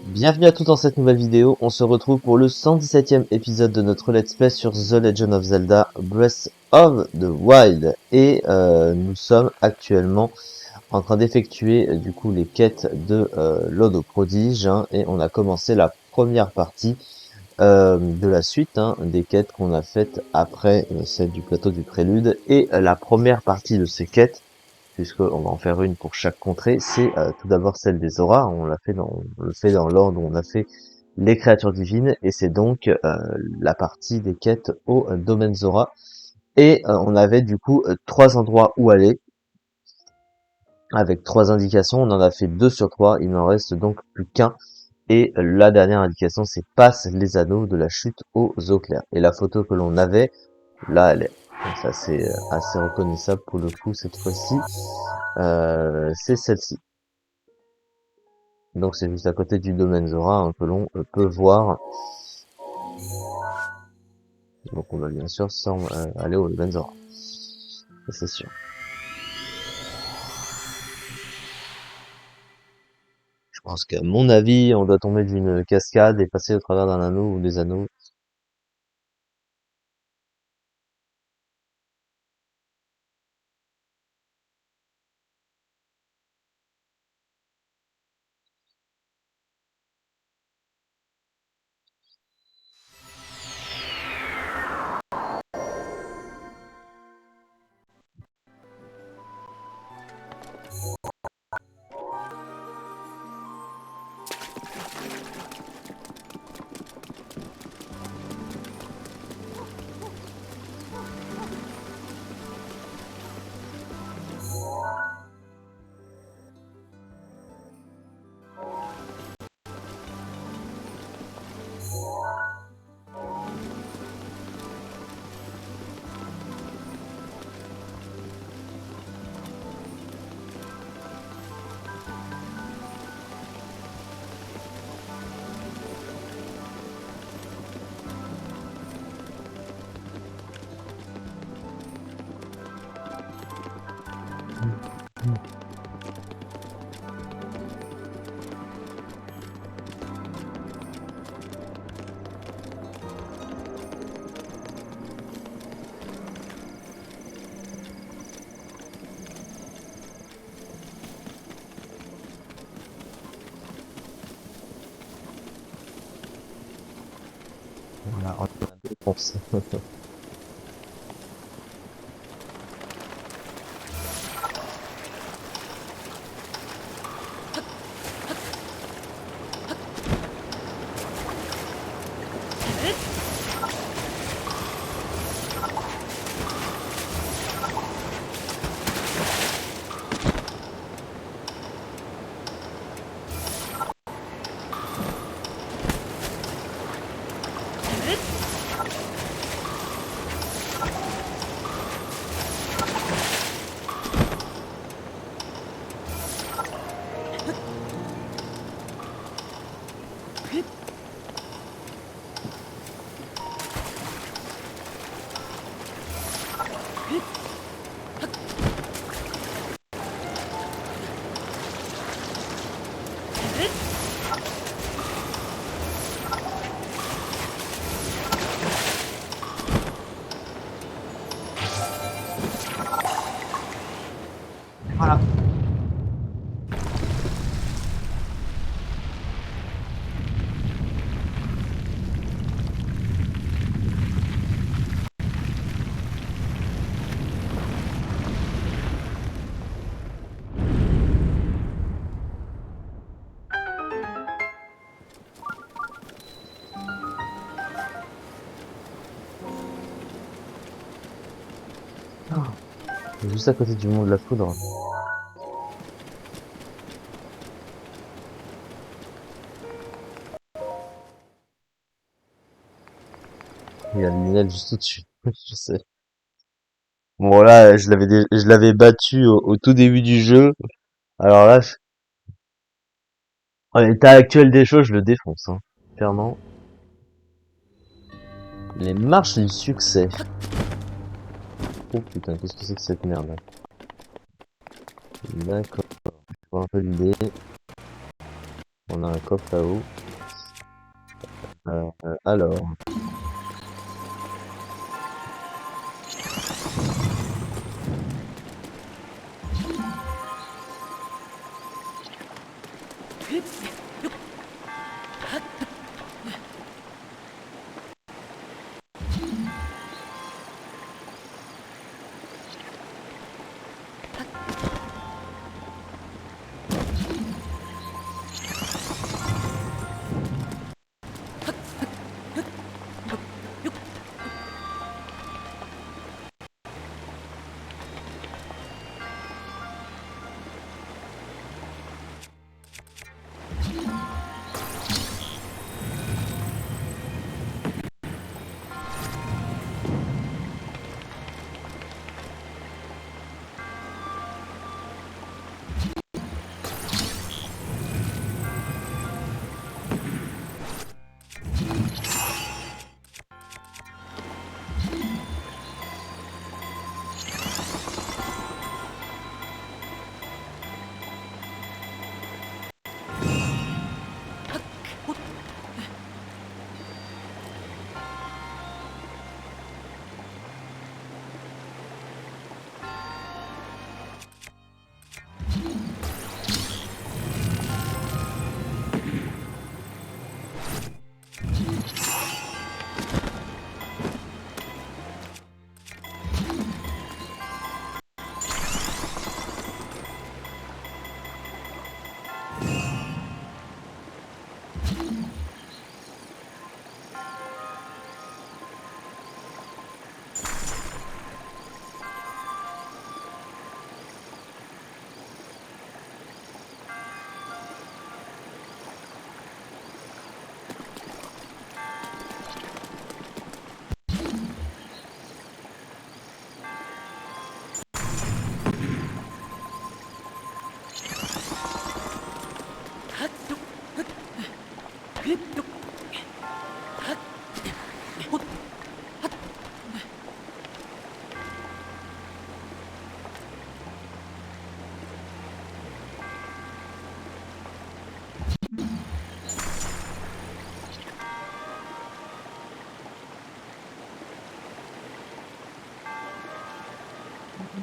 Bienvenue à tous dans cette nouvelle vidéo, on se retrouve pour le 117e épisode de notre let's play sur The Legend of Zelda Breath of the Wild. Et nous sommes actuellement en train d'effectuer du coup les quêtes de l'Ode au prodige, hein, et on a commencé la première partie de la suite, hein, des quêtes qu'on a faites après celle du plateau du prélude. Et la première partie de ces quêtes, puisqu'on va en faire une pour chaque contrée, c'est tout d'abord celle des auras. On le fait dans l'ordre où on a fait les créatures divines, et c'est donc la partie des quêtes au domaine Zora. Et on avait du coup 3 endroits où aller, avec 3 indications. On en a fait 2 sur 3, il n'en reste donc plus qu'un. Et la dernière indication, c'est passe les anneaux de la chute aux eaux claires. Et la photo que l'on avait, là, elle est. Donc ça, c'est assez reconnaissable pour le coup cette fois-ci. C'est celle-ci. Donc c'est juste à côté du domaine Zora, hein, que l'on peut voir. Donc on va bien sûr aller au domaine Zora. Ça, c'est sûr. Je pense qu'à mon avis, on doit tomber d'une cascade et passer au travers d'un anneau ou des anneaux. Voilà, on a deux réponses. Voilà. Ah, juste à côté du mont de la foudre. Il y a le Lunel juste au-dessus. Je sais. Bon là, je l'avais battu au tout début du jeu. Alors là, en l'état actuel des choses, je le défonce, hein. Clairement. Les marches du succès. Oh putain, qu'est-ce que c'est que cette merde? D'accord. Je vois un peu l'idée. On a un coffre là-haut. Alors.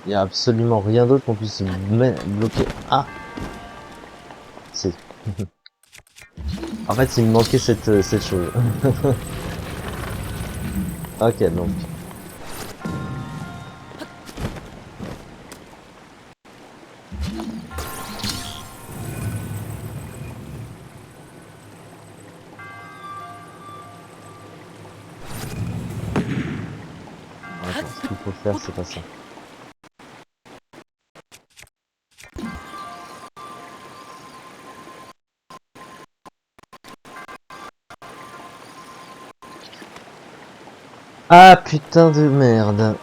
Il n'y a absolument rien d'autre qu'on puisse bloquer. Ah, c'est. En fait, il me manquait cette chose. Ok, donc. Attends, ce qu'il faut faire, c'est pas ça. Ah putain de merde.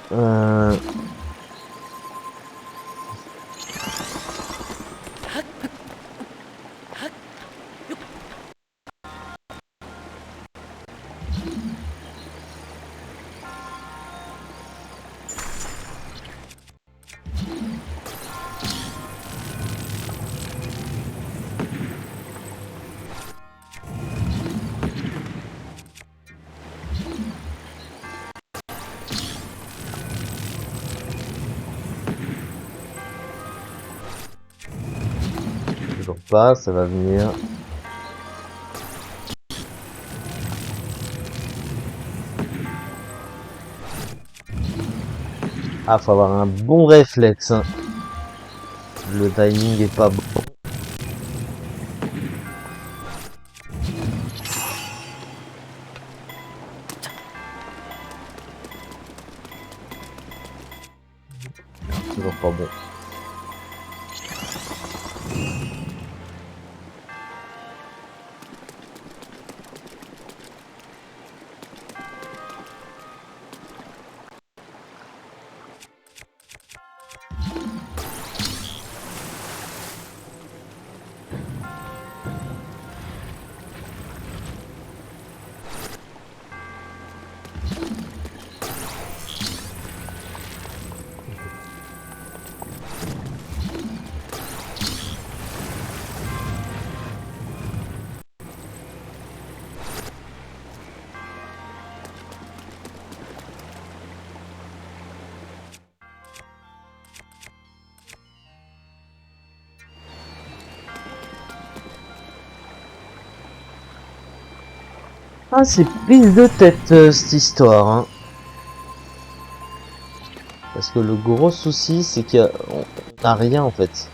Toujours pas, ça va venir. Ah, faut avoir un bon réflexe, hein. Le timing est pas bon. Toujours pas bon. Ah, c'est prise de tête cette histoire, hein. Parce que le gros souci, c'est qu'on n'a rien en fait.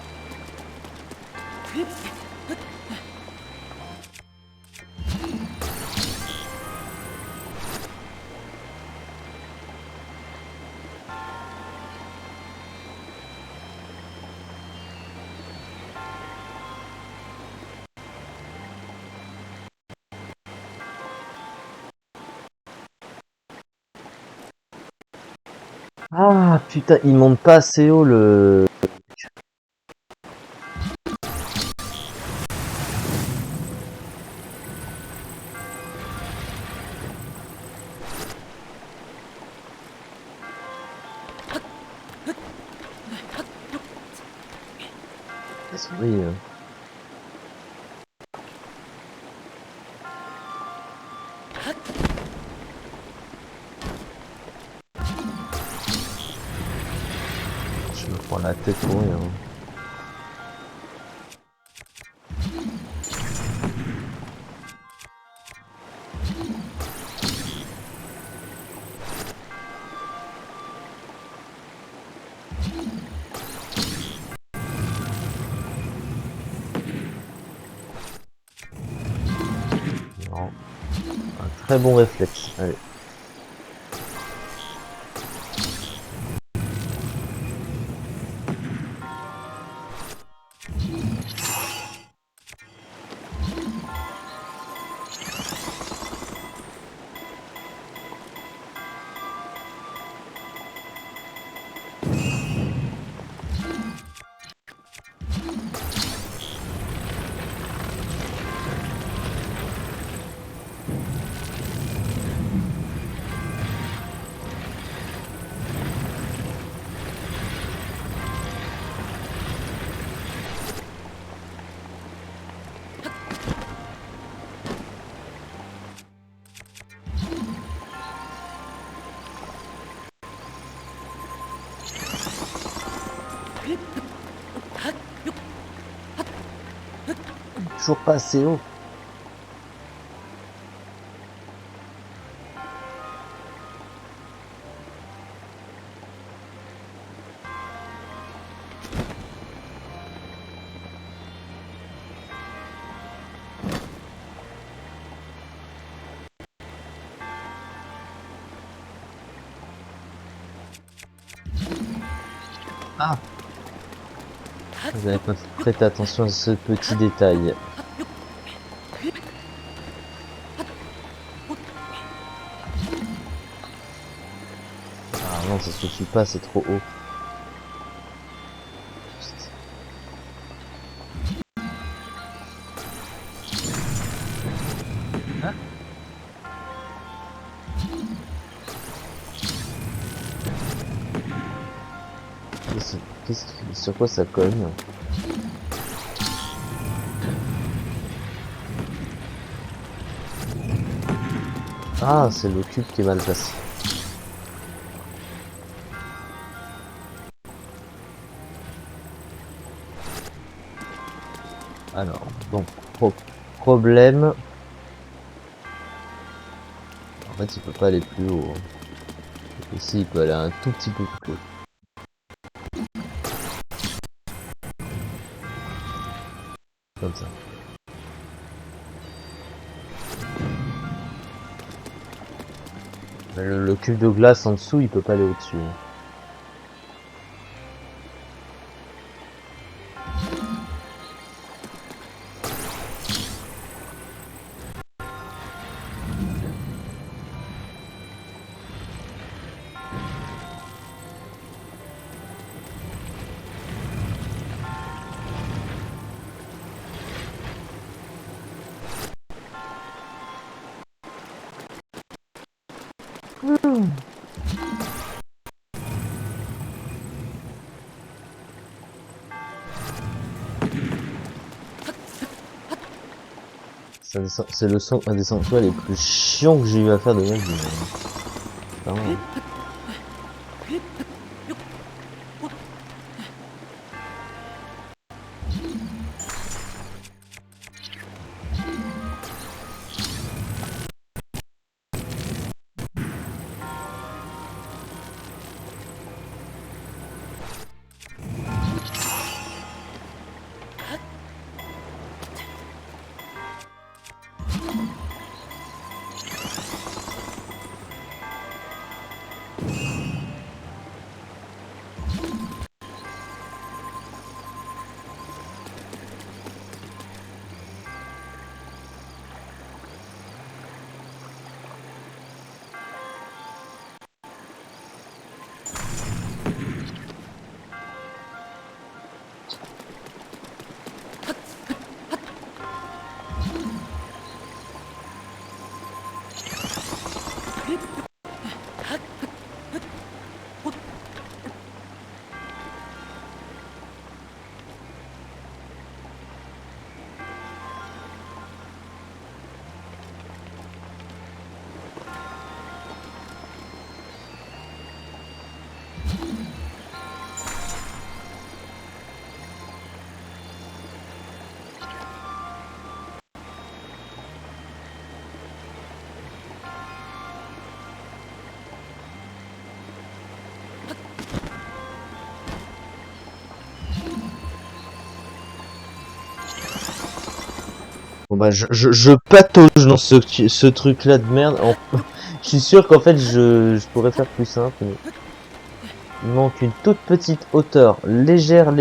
Ah putain, il monte pas assez haut le... Oui, je me prends la tête pour rien. Non. Un très bon réflexe. Allez. Toujours pas assez haut. Ah, vous n'avez pas prêté attention à ce petit détail. Ah non, ça suffit pas, c'est trop haut. Hein? Sur quoi ça cogne? Ah, c'est le cube qui est mal placé. Alors, donc, problème. En fait, il peut pas aller plus haut. Ici, il peut aller un tout petit peu plus haut. Comme ça. Mais le cube de glace en dessous, il peut pas aller au-dessus. C'est un des sanctuaires les plus chiants que j'ai eu à faire de ma vie. Vraiment. Bon bah je patauge dans ce truc là de merde. Je suis sûr qu'en fait je pourrais faire plus simple, mais il manque une toute petite hauteur, légère,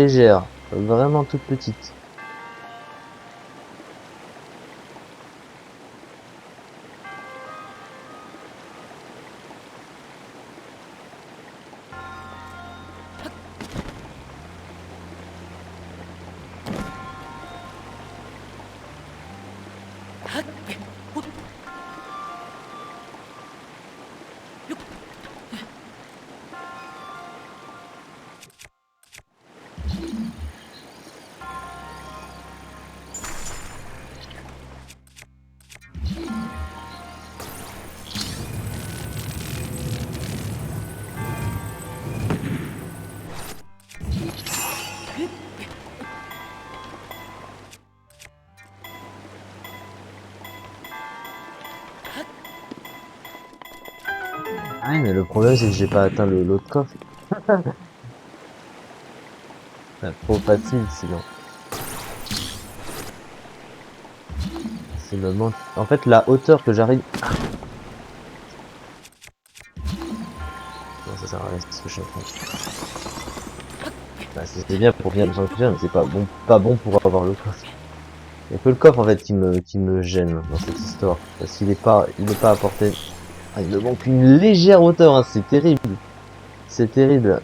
vraiment toute petite. Ah mais le problème c'est que j'ai pas atteint l'autre coffre. C'est trop facile sinon. C'est le manque. En fait la hauteur que j'arrive. Non ça sert à rien c'est ce que je suis en train de... Bah, c'est bien pour finir le sanctuaire mais c'est pas bon pour avoir le coffre. Il y a que le coffre en fait qui me gêne dans cette histoire. Parce qu'il il est pas apporté. Ah, il me manque une légère hauteur, hein, c'est terrible. C'est terrible.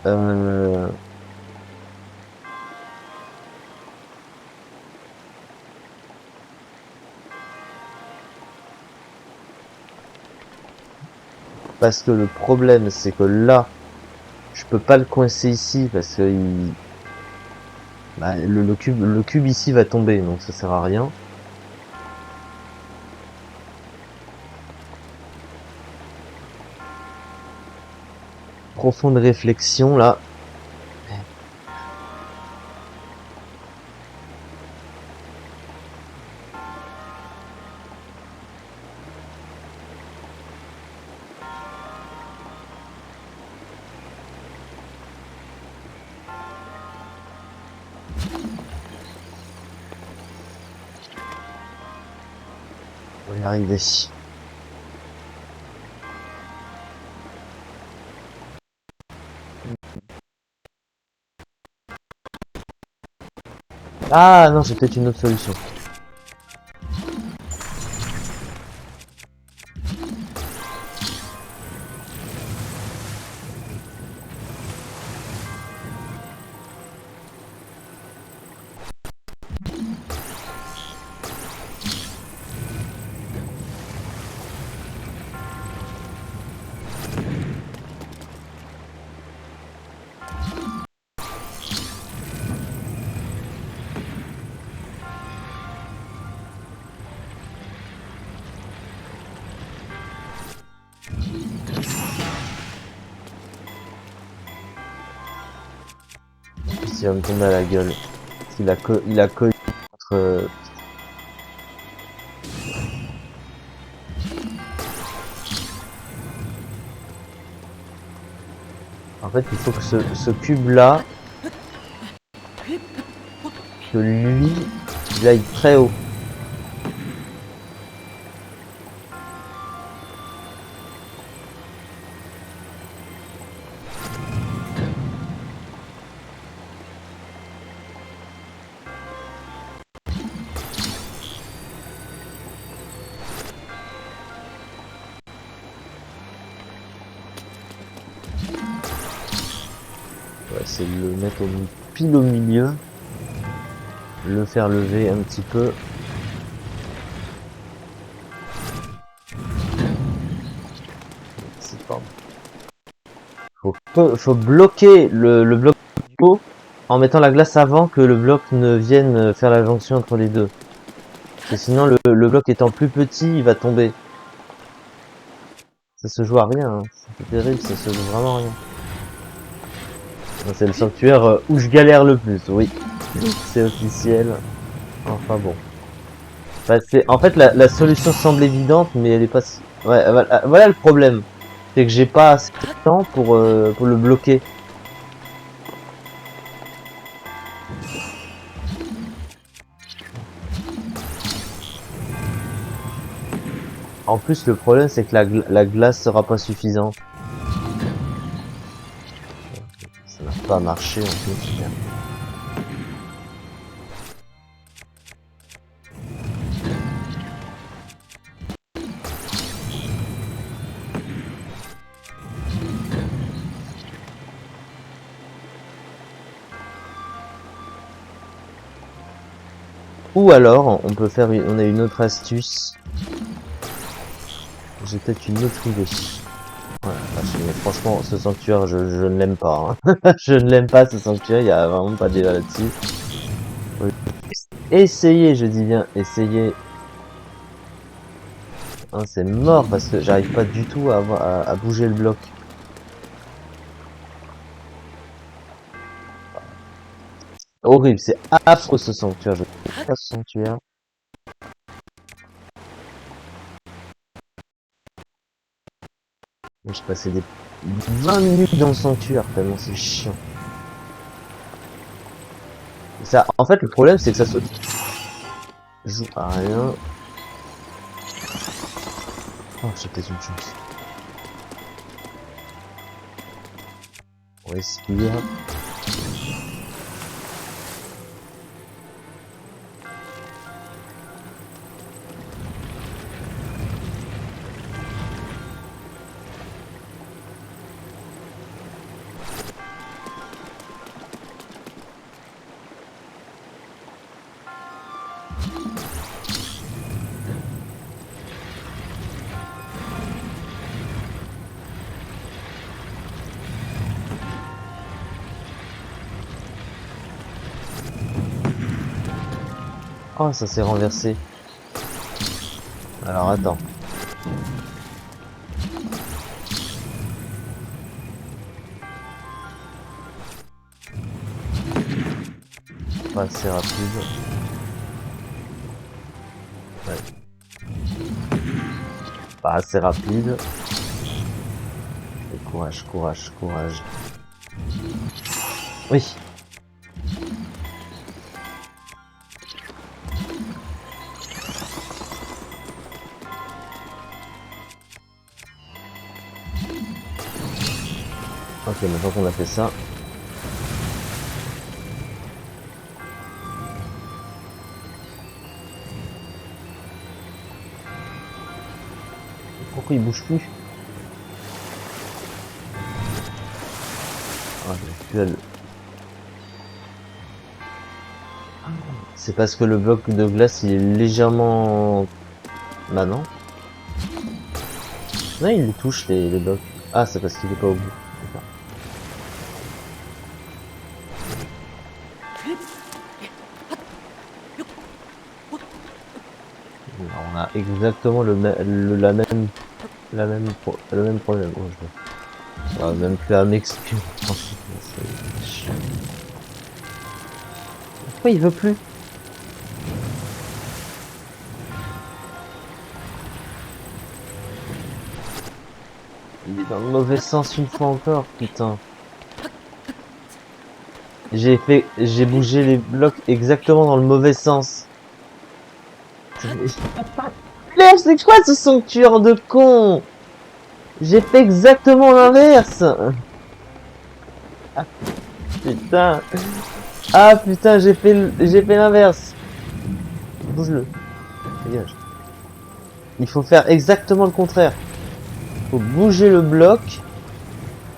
Parce que le problème c'est que là, je peux pas le coincer ici parce que bah, le cube ici va tomber, donc ça sert à rien. Profonde réflexion là. On va y arriver. Ah non, j'ai peut-être une autre solution. Il va me tomber à la gueule. Il a collé contre... En fait, il faut que ce cube-là, que lui, il aille très haut. Ouais, c'est le mettre pile au milieu. Le faire lever un petit peu. C'est pas bon. Faut bloquer le bloc du haut en mettant la glace avant que le bloc ne vienne faire la jonction entre les deux. Parce que sinon le bloc étant plus petit, il va tomber. Ça se joue à rien, hein. C'est terrible, ça se joue vraiment à rien. C'est le sanctuaire où je galère le plus, oui. C'est officiel. Enfin bon. Bah, en fait, la solution semble évidente, mais elle est pas... Ouais, voilà le problème. C'est que j'ai pas assez de temps pour le bloquer. En plus, le problème, c'est que la glace sera pas suffisante. Ça n'a pas marché en plus. Merde. Ou alors, on peut faire, on a une autre astuce. J'ai peut-être une autre idée. Voilà, mais franchement, ce sanctuaire, je ne l'aime pas. Hein. Je ne l'aime pas, ce sanctuaire, il y a vraiment pas de débat là-dessus. Essayez, je dis bien, essayez. Hein, c'est mort parce que j'arrive pas du tout à bouger le bloc. Horrible, c'est affreux ce sanctuaire, je trouve pas ce sanctuaire. J'ai passé des 20 minutes dans le sanctuaire, tellement c'est chiant. Ça, en fait, le problème, c'est que ça se joue à rien. Oh, j'ai peut-être une chance. On respire. Oh, ça s'est renversé. Alors, attends. Pas assez rapide. Ouais. Pas assez rapide. Et courage, courage, courage. Oui. Ok, maintenant qu'on a fait ça. Pourquoi il bouge plus? Ah, c'est parce que le bloc de glace il est légèrement... Bah non. Non, il les touche les blocs. Ah, c'est parce qu'il est pas au bout. On a exactement le même problème. Oh, je vais même plus à m'excuser. Pourquoi il veut plus? Il est dans le mauvais sens une fois encore, putain. J'ai bougé les blocs exactement dans le mauvais sens. Merde, c'est quoi ce sanctuaire de con? J'ai fait exactement l'inverse. Ah, putain. Ah putain, j'ai fait l'inverse. Bouge-le. Dégage. Il faut faire exactement le contraire. Faut bouger le bloc.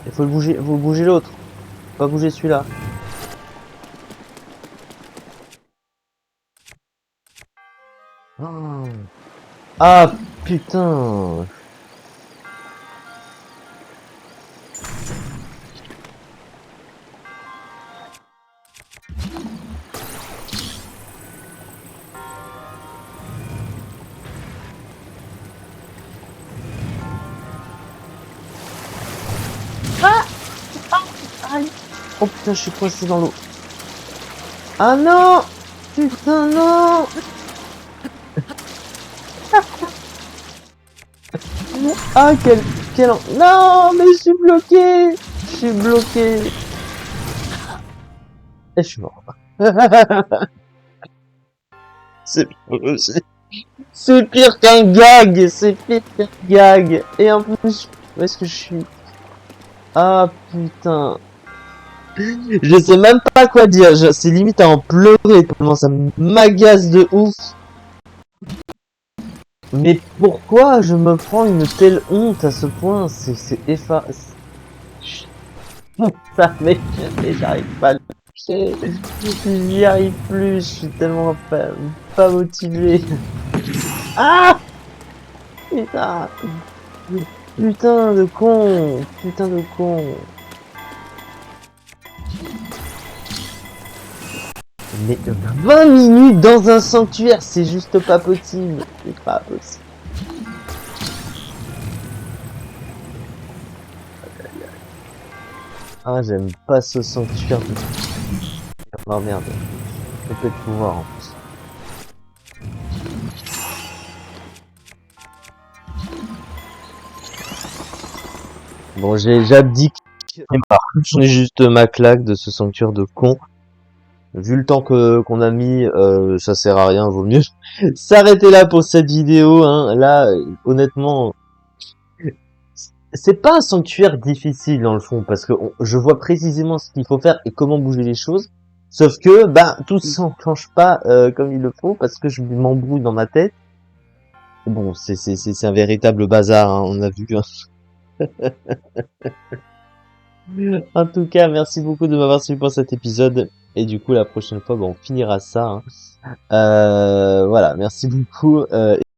Il faut bouger l'autre. Pas bouger celui-là. Oh. Ah putain. Ah, aïe. Oh putain, je suis coincé dans l'eau. Ah non. Putain, non. Ah, non, mais je suis bloqué. Je suis bloqué. Et je suis mort. C'est pas possible. C'est pire qu'un gag, c'est pire qu'un gag. Et en plus, où est-ce que je suis? Ah putain. Je sais même pas quoi dire, c'est limite à en pleurer tellement ça m'agace de ouf. Mais pourquoi je me prends une telle honte à ce point? C'est effarant. Ça m'énerve, j'arrive pas à le lâcher. J'y arrive plus, je suis tellement pas motivé. Ah! Putain! Putain de con! Putain de con! Mais 20 minutes dans un sanctuaire, c'est juste pas possible. C'est pas possible. Ah, j'aime pas ce sanctuaire. Oh merde. Peut-être pouvoir en plus. Bon, j'abdique. J'en ai juste ma claque de ce sanctuaire de con. Vu le temps qu'on a mis, ça sert à rien, vaut mieux s'arrêter là pour cette vidéo. Hein. Là, honnêtement, c'est pas un sanctuaire difficile dans le fond, parce que je vois précisément ce qu'il faut faire et comment bouger les choses. Sauf que, bah, tout s'enclenche pas comme il le faut, parce que je m'embrouille dans ma tête. Bon, c'est un véritable bazar, hein, on a vu. Hein. En tout cas, merci beaucoup de m'avoir suivi pour cet épisode. Et du coup, la prochaine fois, bah, on finira ça. Hein. Voilà, merci beaucoup.